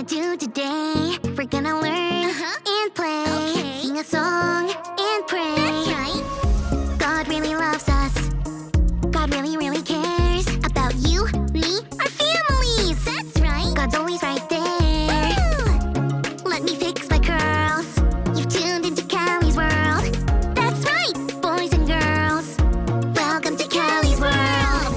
do today? We're gonna learn and play. Okay. Sing a song and pray. That's right. God really loves us. God really, really cares about you, me, our families. That's right. God's always right there. Woo! Let me fix my curls. You've tuned into Callie's world. That's right, boys and girls. Welcome to Callie's world.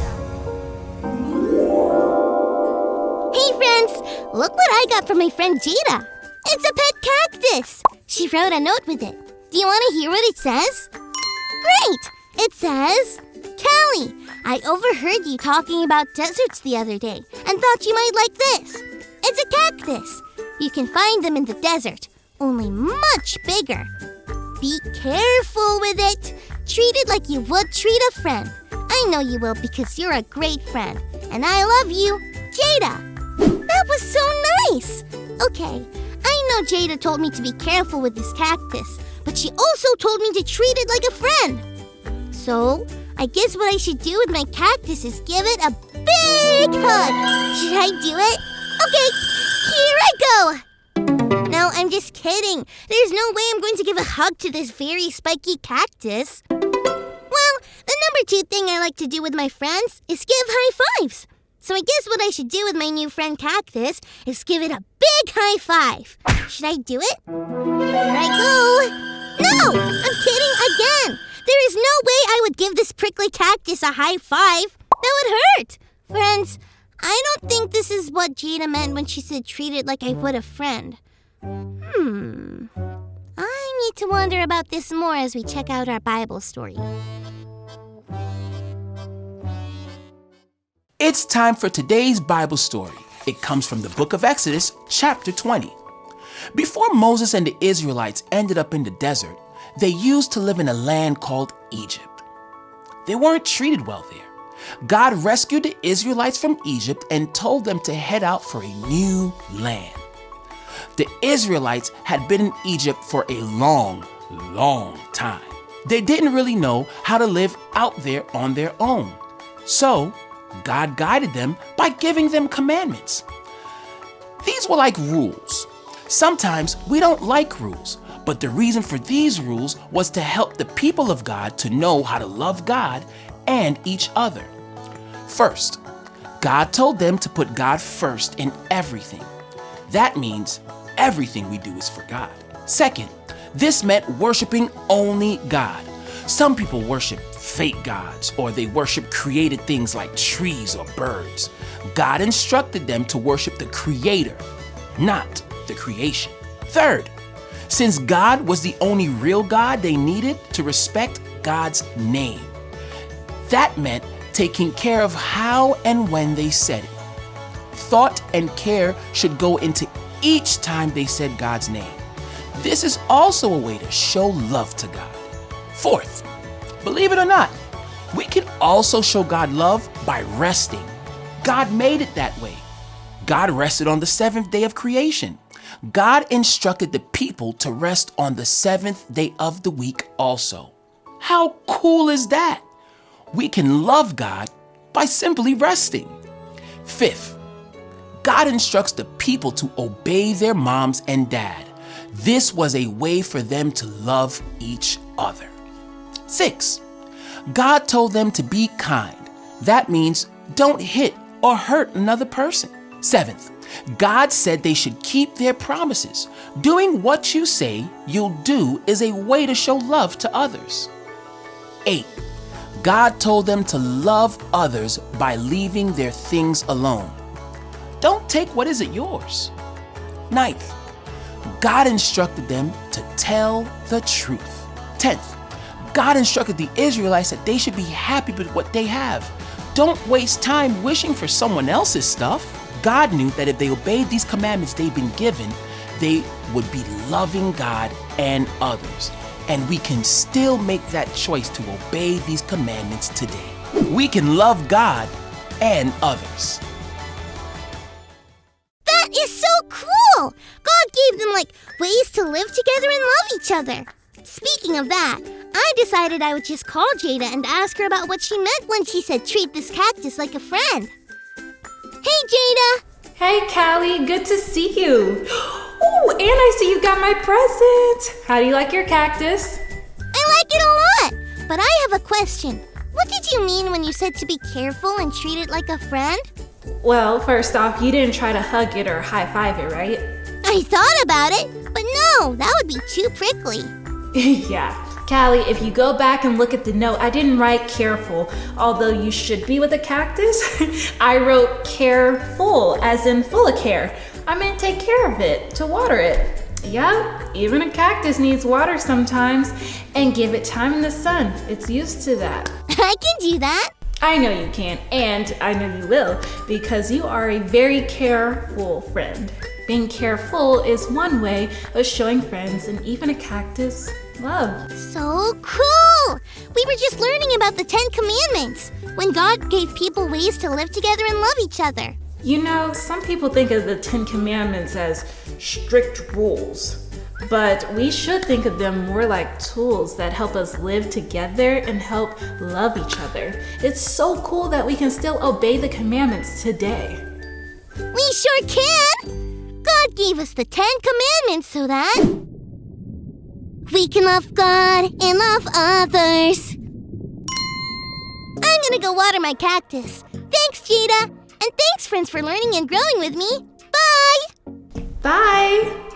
Hey friends, look what I got from my friend Jada. It's a pet cactus. She wrote a note with it. Do you want to hear what it says? Great! It says, Callie, I overheard you talking about deserts the other day and thought you might like this. It's a cactus. You can find them in the desert, only much bigger. Be careful with it. Treat it like you would treat a friend. I know you will because you're a great friend. And I love you, Jada. That was so nice. Okay, I know Jada told me to be careful with this cactus, but she also told me to treat it like a friend. So, I guess what I should do with my cactus is give it a big hug. Should I do it? Okay, here I go. No, I'm just kidding. There's no way I'm going to give a hug to this very spiky cactus. Well, the number 2 thing I like to do with my friends is give high fives. So I guess what I should do with my new friend Cactus is give it a big high five. Should I do it? Here I go. No! I'm kidding again. There is no way I would give this prickly cactus a high five. That would hurt. Friends, I don't think this is what Jada meant when she said treat it like I would a friend. I need to wonder about this more as we check out our Bible story. It's time for today's Bible story. It comes from the book of Exodus, chapter 20. Before Moses and the Israelites ended up in the desert, they used to live in a land called Egypt. They weren't treated well there. God rescued the Israelites from Egypt and told them to head out for a new land. The Israelites had been in Egypt for a long, long time. They didn't really know how to live out there on their own. So, God guided them by giving them commandments. These were like rules. Sometimes we don't like rules, but the reason for these rules was to help the people of God to know how to love God and each other. First, God told them to put God first in everything. That means everything we do is for God. Second, this meant worshiping only God. Some people worship fake gods, or they worship created things like trees or birds. God instructed them to worship the Creator, not the creation. Third, since God was the only real God, they needed to respect God's name. That meant taking care of how and when they said it. Thought and care should go into each time they said God's name. This is also a way to show love to God. Fourth, believe it or not, we can also show God love by resting. God made it that way. God rested on the 7th day of creation. God instructed the people to rest on the 7th day of the week also. How cool is that? We can love God by simply resting. Fifth, God instructs the people to obey their moms and dad. This was a way for them to love each other. 6, God told them to be kind. That means don't hit or hurt another person. 7th, God said they should keep their promises. Doing what you say you'll do is a way to show love to others. 8, God told them to love others by leaving their things alone. Don't take what isn't yours. 9th, God instructed them to tell the truth. 10th, God instructed the Israelites that they should be happy with what they have. Don't waste time wishing for someone else's stuff. God knew that if they obeyed these commandments they'd been given, they would be loving God and others. And we can still make that choice to obey these commandments today. We can love God and others. That is so cool! God gave them ways to live together and love each other. Speaking of that, I decided I would just call Jada and ask her about what she meant when she said treat this cactus like a friend. Hey, Jada! Hey, Callie, good to see you. Oh, and I see you got my present. How do you like your cactus? I like it a lot, but I have a question. What did you mean when you said to be careful and treat it like a friend? Well, first off, you didn't try to hug it or high-five it, right? I thought about it, but no, that would be too prickly. Yeah. Callie, if you go back and look at the note, I didn't write careful, although you should be with a cactus. I wrote careful, as in full of care. I meant take care of it, to water it. Yeah, even a cactus needs water sometimes, and give it time in the sun. It's used to that. I can do that. I know you can, and I know you will, because you are a very careful friend. Being careful is one way of showing friends and even a cactus love. So cool! We were just learning about the 10 Commandments, when God gave people ways to live together and love each other. You know, some people think of the 10 Commandments as strict rules, but we should think of them more like tools that help us live together and help love each other. It's so cool that we can still obey the commandments today. We sure can! God gave us the 10 Commandments so that we can love God and love others. I'm gonna go water my cactus. Thanks, Jada. And thanks, friends, for learning and growing with me. Bye! Bye!